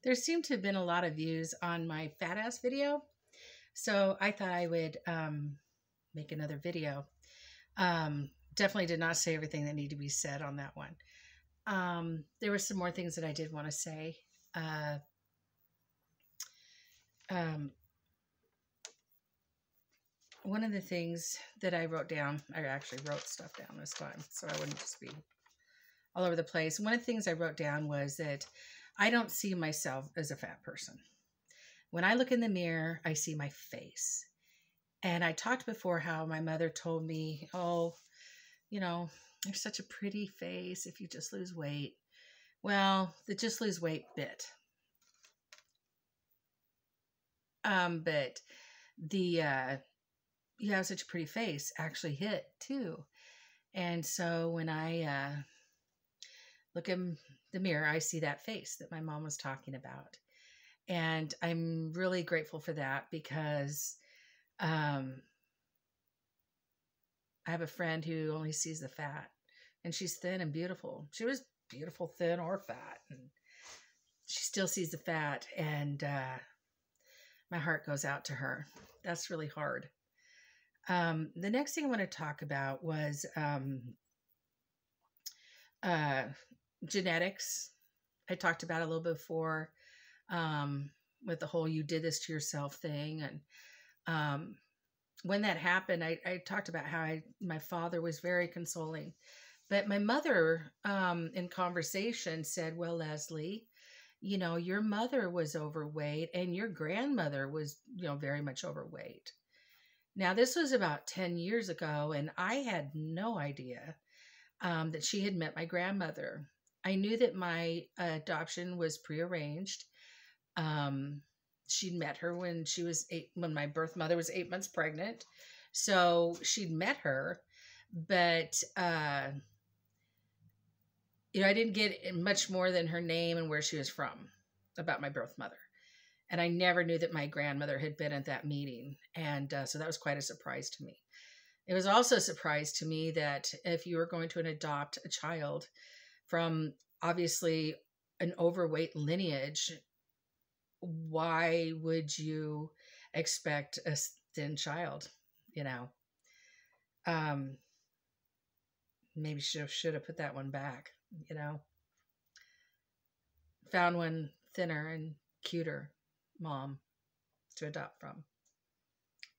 There seemed to have been a lot of views on my fat ass video, so I thought I would make another video. Definitely did not say everything that needed to be said on that one. There were some more things that I did want to say. Uh, um, One of the things that I wrote down, I actually wrote stuff down this time, so I wouldn't just be all over the place. One of the things I wrote down was that I don't see myself as a fat person. When I look in the mirror, I see my face. And I talked before how my mother told me, oh, you're such a pretty face if you just lose weight. Well, the just lose weight bit. But the you have such a pretty face actually hit too. And so when I look in the mirror, I see that face that my mom was talking about. And I'm really grateful for that because I have a friend who only sees the fat, and she's thin and beautiful. She was beautiful, thin or fat, and she still sees the fat, and my heart goes out to her. That's really hard. The next thing I want to talk about was genetics. I talked about it a little bit before with the whole "you did this to yourself" thing, and when that happened, I talked about how my father was very consoling, but my mother, in conversation, said, "Well, Leslie, your mother was overweight, and your grandmother was, very much overweight." Now, this was about 10 years ago, and I had no idea that she had met my grandmother. I knew that my adoption was prearranged. She'd met her when when my birth mother was 8 months pregnant. So she'd met her, but, I didn't get much more than her name and where she was from about my birth mother. And I never knew that my grandmother had been at that meeting. And so that was quite a surprise to me. It was also a surprise to me that if you were going to adopt a child from obviously an overweight lineage, why would you expect a thin child? Maybe should have put that one back. Found one thinner and cuter mom to adopt from.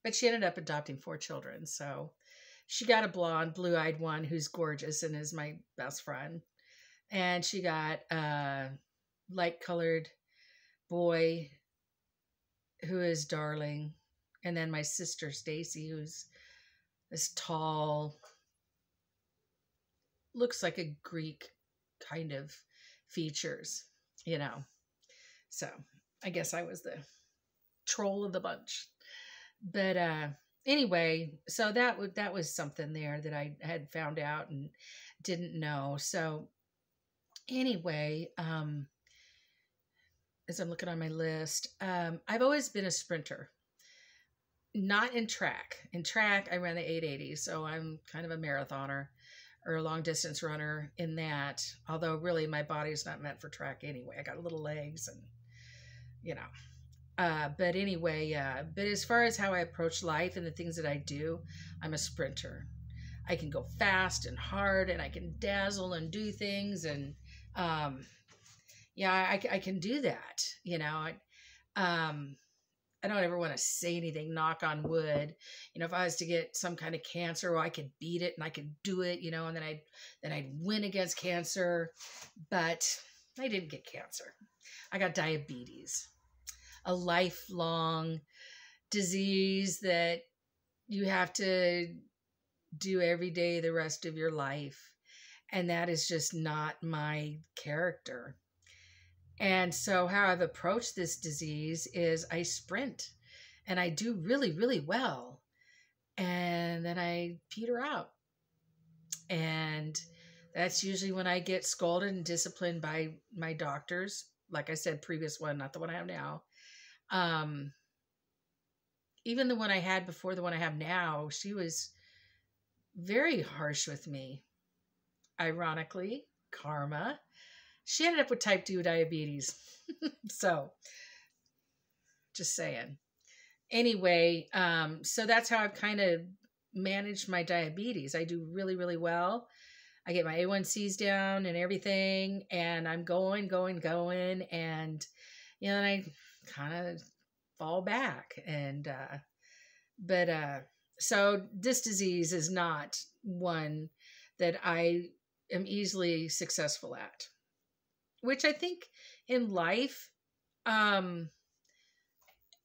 But she ended up adopting 4 children. So she got a blonde, blue-eyed one who's gorgeous and is my best friend. And she got a light-colored boy who is darling. And then my sister, Stacy, who's this tall, looks like a Greek kind of features, So I guess I was the troll of the bunch. But anyway, so that was something there that I had found out and didn't know. So anyway, as I'm looking on my list, I've always been a sprinter, not in track. In track, I ran the 880, so I'm kind of a marathoner or a long distance runner in that, although really my body's not meant for track anyway. I got little legs and, but anyway, but as far as how I approach life and the things that I do, I'm a sprinter. I can go fast and hard, and I can dazzle and do things, and I can do that. I don't ever want to say anything, knock on wood. If I was to get some kind of cancer, well, I could beat it and I could do it, and then I'd win against cancer. But I didn't get cancer. I got diabetes, a lifelong disease that you have to do every day the rest of your life. And that is just not my character. And so how I've approached this disease is I sprint and I do really, really well. And then I peter out. And that's usually when I get scolded and disciplined by my doctors. Like I said, previous one, not the one I have now. Even the one I had before the one I have now, she was very harsh with me. Ironically, karma. she ended up with type 2 diabetes. So just saying. Anyway, so that's how I've kind of managed my diabetes. I do really, really well. I get my A1Cs down and everything, and I'm going. And, then I kind of fall back. So this disease is not one that I am easily successful at, which I think in life,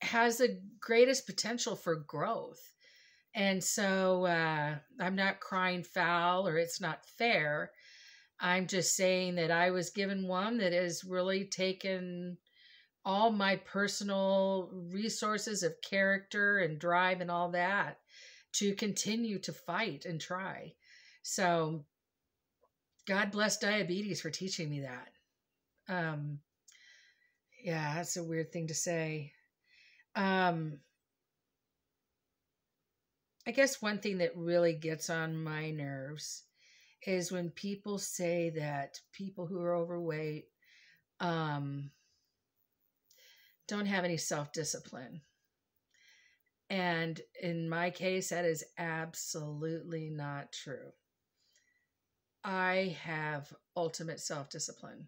has the greatest potential for growth. And so I'm not crying foul or it's not fair. I'm just saying that I was given one that has really taken all my personal resources of character and drive and all that to continue to fight and try. So God bless diabetes for teaching me that. Yeah, that's a weird thing to say. I guess one thing that really gets on my nerves is when people say that people who are overweight don't have any self-discipline. And in my case, that is absolutely not true. I have ultimate self-discipline,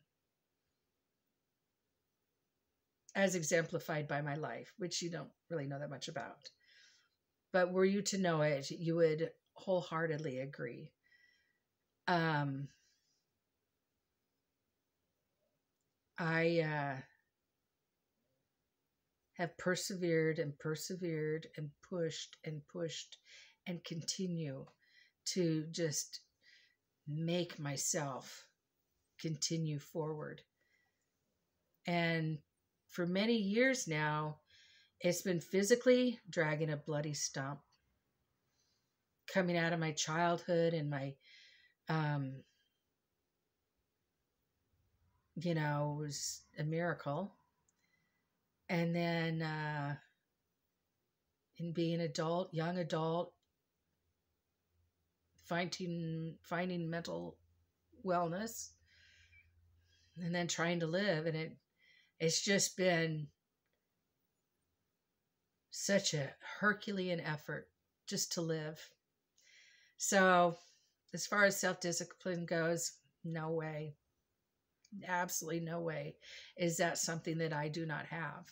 as exemplified by my life, which you don't really know that much about. But were you to know it, you would wholeheartedly agree. I have persevered and pushed and continue to just make myself continue forward. And for many years now, it's been physically dragging a bloody stump, coming out of my childhood and my, it was a miracle. And then in being young adult, finding mental wellness, and then trying to live. And it's just been such a Herculean effort just to live. So as far as self-discipline goes, no way. Absolutely no way is that something that I do not have.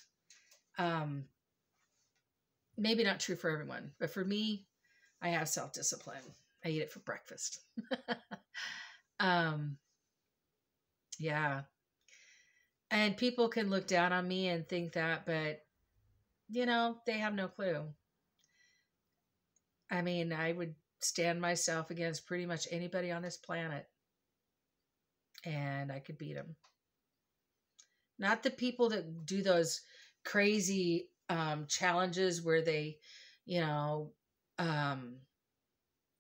Maybe not true for everyone, but for me, I have self-discipline. I eat it for breakfast. Yeah. And people can look down on me and think that, but they have no clue. I mean, I would stand myself against pretty much anybody on this planet, and I could beat them. Not the people that do those crazy challenges where they,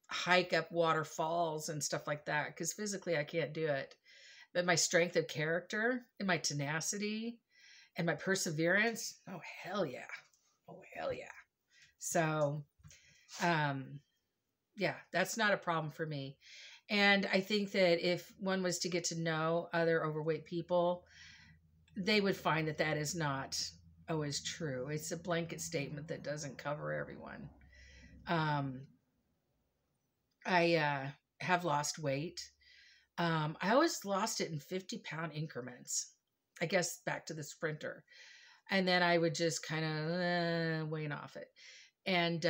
hike up waterfalls and stuff like that, because physically I can't do it. But my strength of character and my tenacity and my perseverance, oh, hell yeah. Oh, hell yeah. So, yeah, that's not a problem for me. And I think that if one was to get to know other overweight people, they would find that that is not always true. It's a blanket statement that doesn't cover everyone. I have lost weight. I always lost it in 50-pound increments. I guess back to the sprinter. And then I would just kind of wane off it. And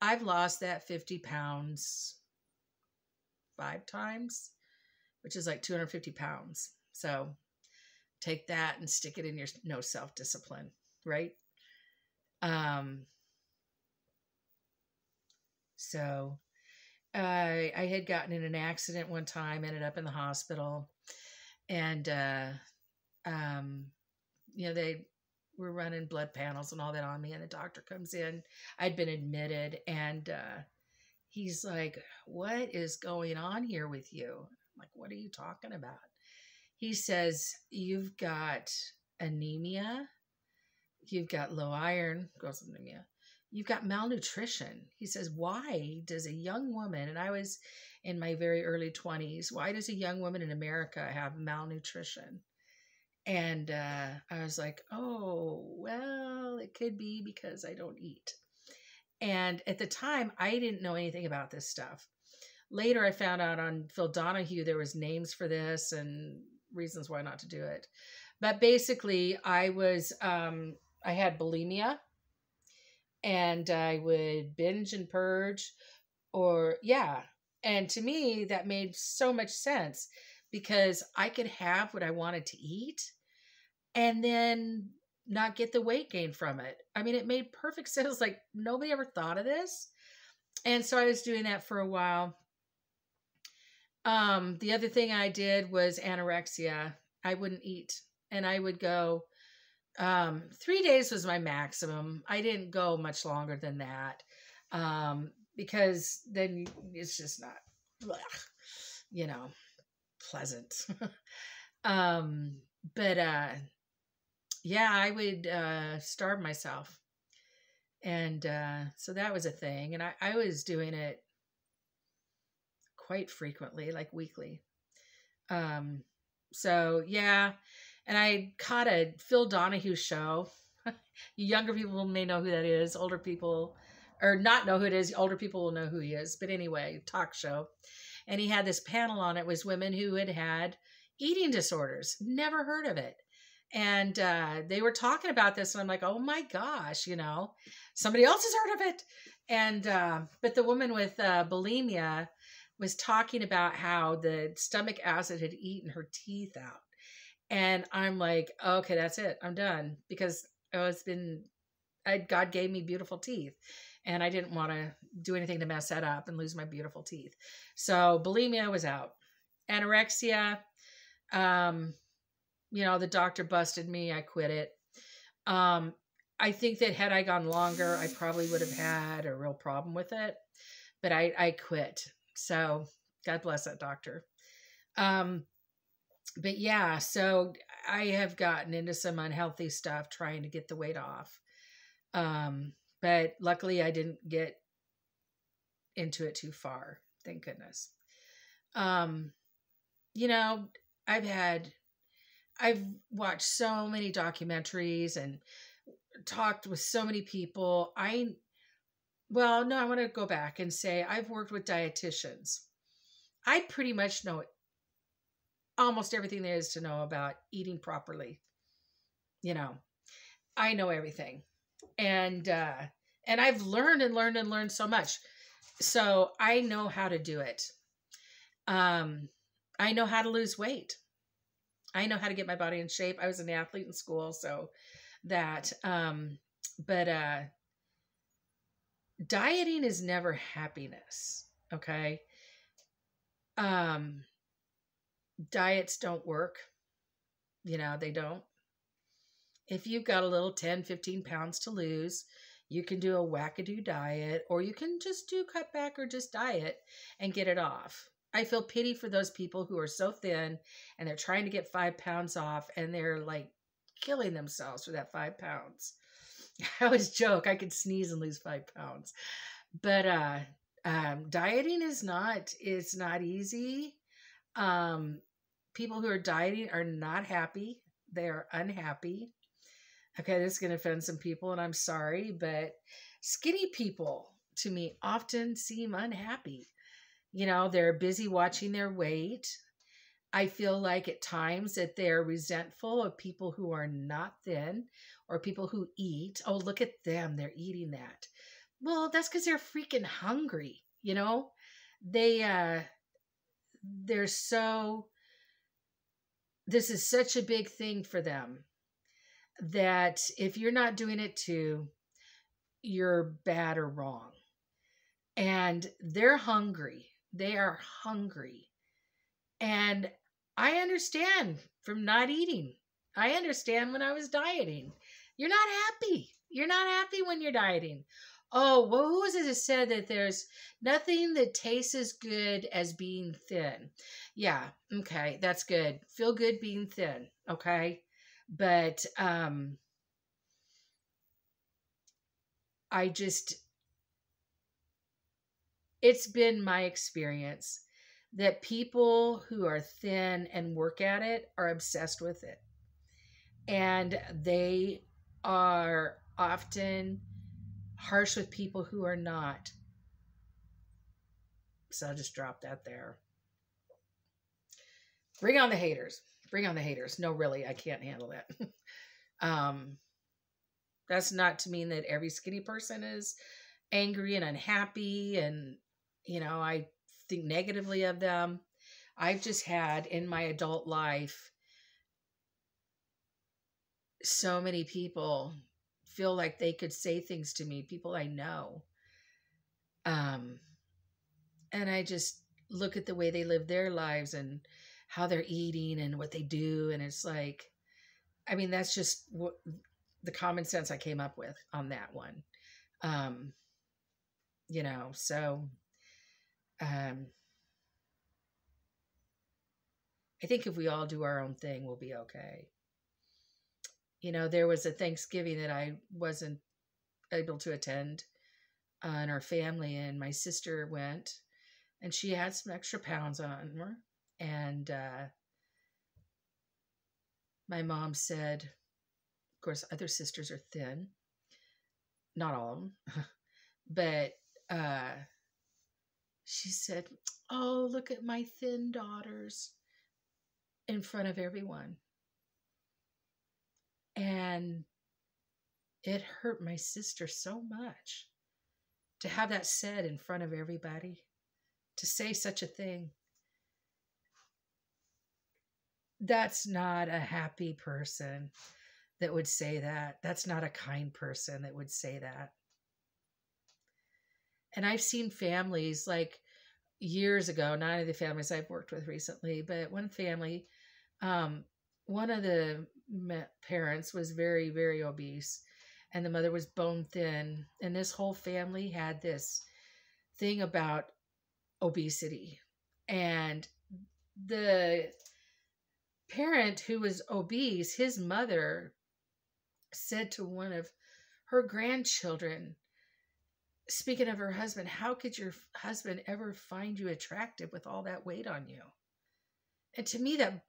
I've lost that 50 pounds 5 times, which is like 250 pounds. So take that and stick it in your no self-discipline, right? So I had gotten in an accident one time, ended up in the hospital, and they were running blood panels and all that on me, and the doctor comes in. I'd been admitted, and he's like, "What is going on here with you?" I'm like, "What are you talking about?" He says, "You've got anemia, you've got low iron," girls with anemia, you've got malnutrition. He says, why does a young woman, and I was in my very early 20s, why does a young woman in America have malnutrition? And I was like, oh, well, it could be because I don't eat. And at the time, I didn't know anything about this stuff. Later, I found out on Phil Donahue there was names for this and reasons why not to do it. But basically, I had bulimia, and I would binge and purge, or yeah. And to me, that made so much sense because I could have what I wanted to eat and then not get the weight gain from it. I mean, it made perfect sense. Like nobody ever thought of this. And so I was doing that for a while. The other thing I did was anorexia. I wouldn't eat, and I would go, 3 days was my maximum. I didn't go much longer than that. Because then it's just not, pleasant. But yeah, I would starve myself. And so that was a thing. And I was doing it quite frequently, like weekly. So yeah. And I caught a Phil Donahue show. Younger people may know who that is. Older people, or not know who it is. Older people will know who he is. But anyway, talk show. And he had this panel on it was women who had eating disorders. Never heard of it. And they were talking about this. And I'm like, oh my gosh, somebody else has heard of it. And, but the woman with bulimia was talking about how the stomach acid had eaten her teeth out. And I'm like, okay, that's it. I'm done. Because God gave me beautiful teeth. And I didn't want to do anything to mess that up and lose my beautiful teeth. So bulimia was out. Anorexia, the doctor busted me. I quit it. I think that had I gone longer, I probably would have had a real problem with it. But I quit. So God bless that doctor. But yeah, so I have gotten into some unhealthy stuff trying to get the weight off. But luckily I didn't get into it too far. Thank goodness. I've watched so many documentaries and talked with so many people. I want to go back and say I've worked with dietitians. I pretty much know almost everything there is to know about eating properly. I know everything. And I've learned and learned and learned so much. So I know how to do it. I know how to lose weight. I know how to get my body in shape. I was an athlete in school, so that, but dieting is never happiness. Okay. Diets don't work. They don't. If you've got a little 10, 15 pounds to lose, you can do a wackadoo diet, or you can just do cut back or just diet and get it off. I feel pity for those people who are so thin and they're trying to get 5 pounds off and they're like killing themselves for that 5 pounds. I always joke I could sneeze and lose 5 pounds. But dieting is not easy. People who are dieting are not happy. They are unhappy. Okay, this is going to offend some people, and I'm sorry, but skinny people, to me, often seem unhappy. They're busy watching their weight. I feel like at times that they're resentful of people who are not thin or people who eat. Oh, look at them. They're eating that. Well, that's because they're freaking hungry. They're so, this is such a big thing for them that if you're not doing it too, you're bad or wrong. And they're hungry. They are hungry. And I understand from not eating. I understand when I was dieting. You're not happy. You're not happy when you're dieting. Oh, well, who was it that said that there's nothing that tastes as good as being thin? Yeah, okay, that's good. Feel good being thin, okay? But I just, it's been my experience that people who are thin and work at it are obsessed with it. And they are often harsh with people who are not. So I'll just drop that there. Bring on the haters. Bring on the haters. No, really, I can't handle that. um, that's not to mean that every skinny person is angry and unhappy and, I think negatively of them. I've just had in my adult life so many people feel like they could say things to me, people I know. Um, and I just look at the way they live their lives and how they're eating and what they do. And it's like, I mean, that's just what the common sense I came up with on that one. Um, so um, I think if we all do our own thing, we'll be okay. There was a Thanksgiving that I wasn't able to attend in our family, and my sister went, and she had some extra pounds on her. And my mom said, of course, other sisters are thin, not all of them, but she said, "Oh, look at my thin daughters," in front of everyone. And it hurt my sister so much to have that said in front of everybody, to say such a thing. That's not a happy person that would say that. That's not a kind person that would say that. And I've seen families like years ago, not of the families I've worked with recently, but one family, one of the parents was very, very obese, and the mother was bone thin. And this whole family had this thing about obesity. And the parent who was obese, his mother said to one of her grandchildren, speaking of her husband, "How could your husband ever find you attractive with all that weight on you?" And to me, that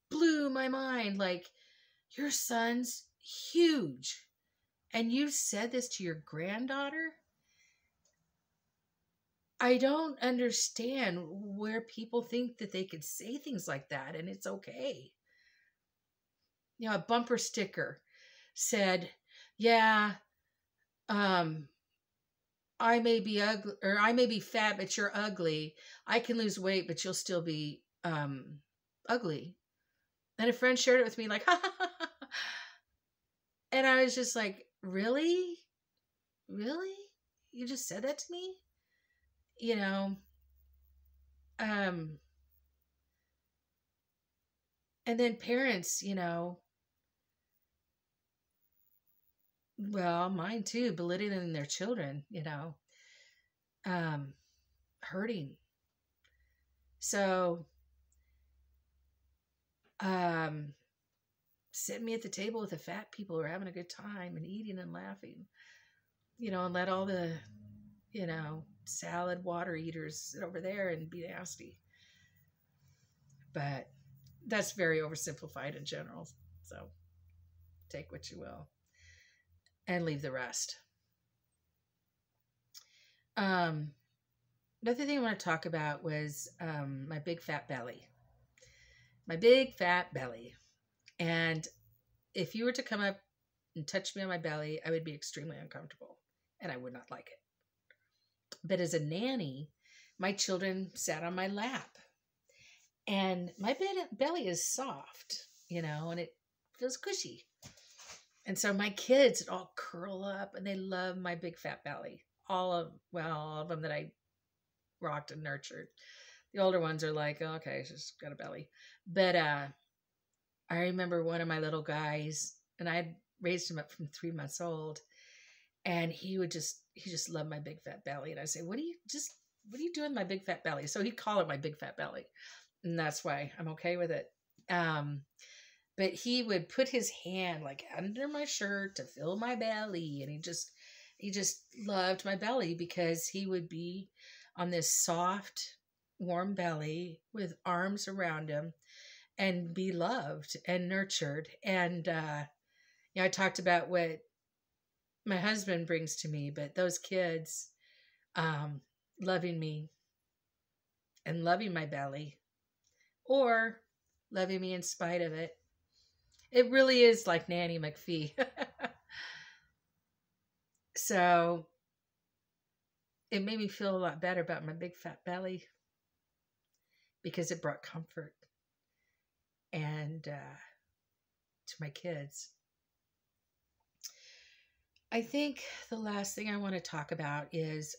blew my mind. Like, your son's huge, and you said this to your granddaughter? I don't understand where people think that they could say things like that and it's okay. A bumper sticker said, "Yeah, I may be ugly, or I may be fat, but you're ugly. I can lose weight, but you'll still be ugly." And a friend shared it with me, like, ha, ha, ha, ha. And I was just like, really? Really? You just said that to me? Um, and then parents, well, mine too, belittling their children, hurting. So, sitting me at the table with the fat people who are having a good time and eating and laughing, and let all the, salad water eaters sit over there and be nasty. But that's very oversimplified in general. So take what you will and leave the rest. Another thing I want to talk about was my big fat belly. My big fat belly. And if you were to come up and touch me on my belly, I would be extremely uncomfortable and I would not like it. But as a nanny, my children sat on my lap and my belly is soft, and it feels cushy. And so my kids all curl up and they love my big fat belly. All of them that I rocked and nurtured. The older ones are like, "Oh, okay, she's got a belly." But I remember one of my little guys, and I had raised him up from 3 months old, and he just loved my big fat belly. And I say, what are you doing with my big fat belly? So he'd call it my big fat belly. And that's why I'm okay with it. But he would put his hand like under my shirt to fill my belly, and he just He just loved my belly because he would be on this soft, warm belly with arms around him and be loved and nurtured. And, I talked about what my husband brings to me, but those kids, loving me and loving my belly, or loving me in spite of it. It really is like Nanny McPhee. So it made me feel a lot better about my big fat belly because it brought comfort and to my kids. I think the last thing I want to talk about is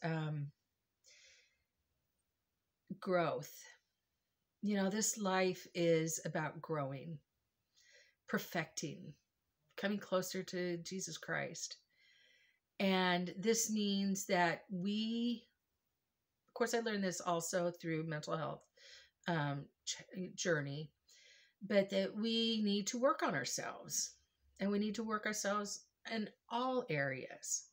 growth. This life is about growing, perfecting, coming closer to Jesus Christ. And this means that of course, I learned this also through mental health journey, but that we need to work on ourselves, and we need to work ourselves in all areas.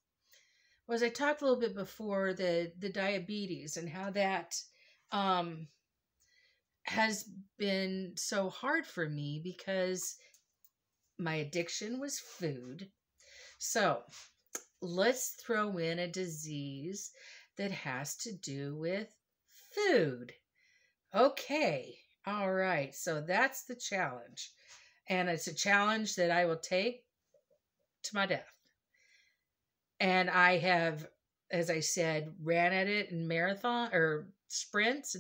Well, as I talked a little bit before, the diabetes and how that has been so hard for me because my addiction was food. So let's throw in a disease that has to do with food. Okay. All right. So that's the challenge. And it's a challenge that I will take to my death. And I have, as I said, ran at it in marathon or sprints,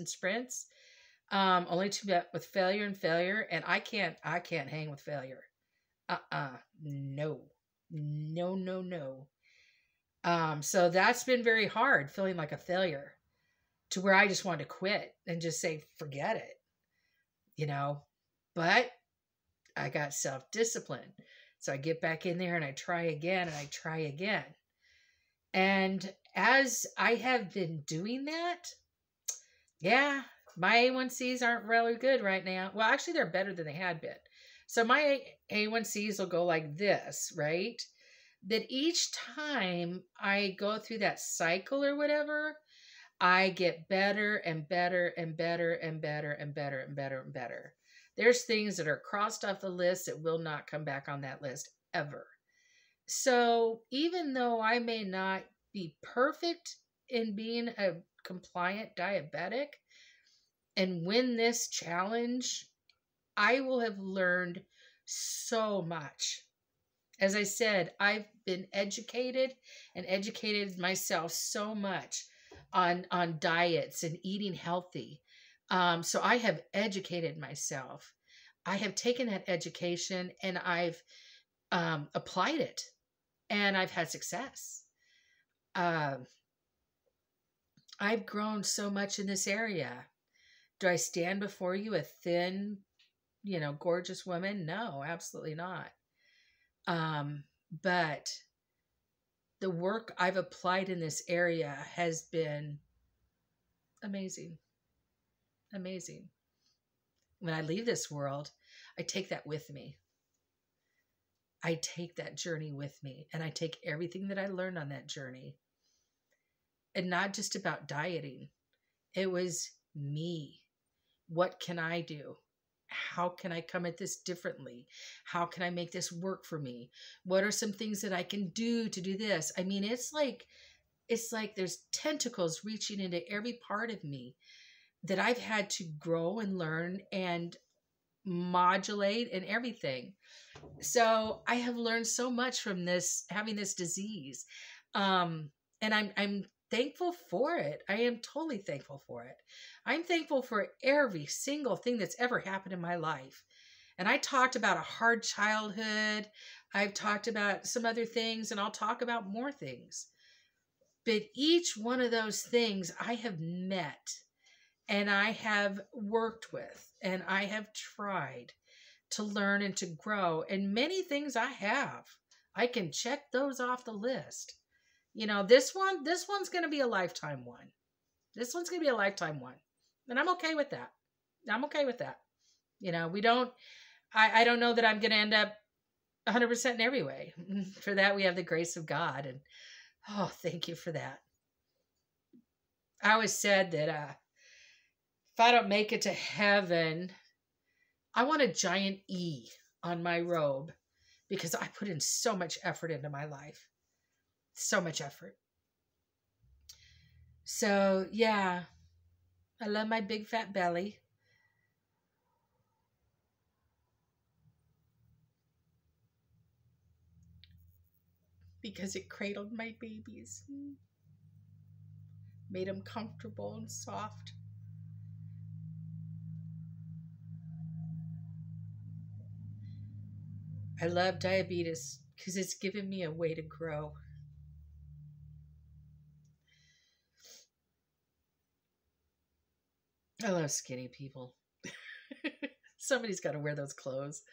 only to with failure and failure. And I can't hang with failure. No. So that's been very hard, feeling like a failure, to where I just wanted to quit and just say, forget it, but I got self-discipline. So I get back in there and I try again and I try again. And as I have been doing that, yeah, my A1Cs aren't really good right now. Well, actually they're better than they had been. So my A1Cs will go like this, right? That each time I go through that cycle or whatever, I get better and better and better and better and better and better and better. There's things that are crossed off the list that will not come back on that list ever. So even though I may not be perfect in being a compliant diabetic and win this challenge, I will have learned so much. As I said, I've been educated and educated myself so much on diets and eating healthy. So I have educated myself. I have taken that education and I've applied it, and I've had success. I've grown so much in this area. Do I stand before you a thin, gorgeous woman? No, absolutely not. But the work I've applied in this area has been amazing. Amazing. When I leave this world, I take that with me. I take that journey with me, and I take everything that I learned on that journey. And not just about dieting. It was me. What can I do? How can I come at this differently? How can I make this work for me? What are some things that I can do to do this? I mean, it's like there's tentacles reaching into every part of me that I've had to grow and learn and modulate and everything. So I have learned so much from this, having this disease. And I'm thankful for it. I am totally thankful for it. I'm thankful for every single thing that's ever happened in my life. And I talked about a hard childhood. I've talked about some other things, and I'll talk about more things. But each one of those things I have met, and I have worked with, and I have tried to learn and to grow. And many things I can check those off the list. This one's going to be a lifetime one. This one's going to be a lifetime one. And I'm okay with that. I'm okay with that. I don't know that I'm going to end up 100% in every way. For that, we have the grace of God. And Oh, thank you for that. I always said that if I don't make it to heaven, I want a giant E on my robe because I put in so much effort into my life. So much effort. So, yeah, I love my big fat belly. Because it cradled my babies, made them comfortable and soft. I love diabetes because it's given me a way to grow. I love skinny people. Somebody's got to wear those clothes.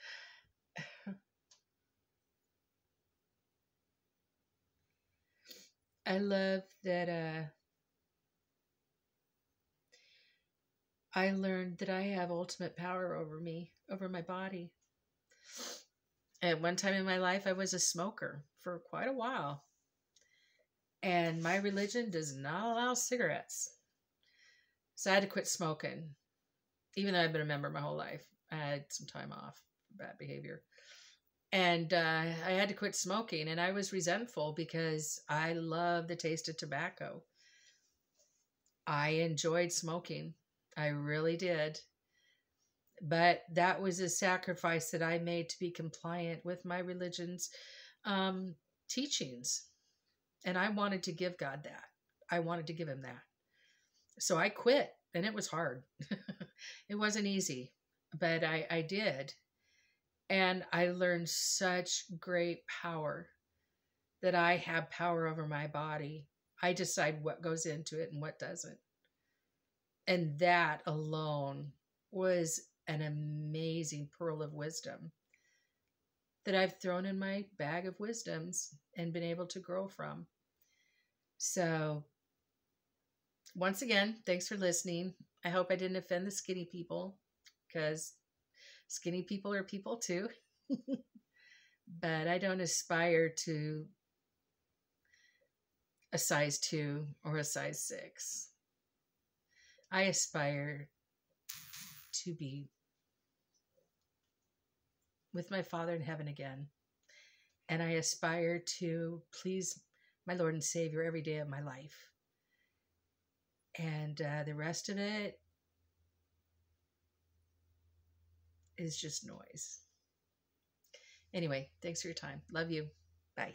I love that I learned that I have ultimate power over me, over my body. At one time in my life, I was a smoker for quite a while. And my religion does not allow cigarettes. So I had to quit smoking, even though I've been a member my whole life. I had some time off for bad behavior. And I had to quit smoking, and I was resentful because I love the taste of tobacco. I enjoyed smoking. I really did. But that was a sacrifice that I made to be compliant with my religion's um, teachings. And I wanted to give God that. I wanted to give him that. So I quit, and it was hard. It wasn't easy, but I did. And I learned such great power that I have power over my body. I decide what goes into it and what doesn't. And that alone was an amazing pearl of wisdom that I've thrown in my bag of wisdoms and been able to grow from. So, once again, thanks for listening. I hope I didn't offend the skinny people because skinny people are people too. But I don't aspire to a size 2 or a size 6. I aspire to be with my Father in heaven again. And I aspire to please my Lord and Savior every day of my life. And the rest of it is just noise. Anyway, thanks for your time. Love you. Bye.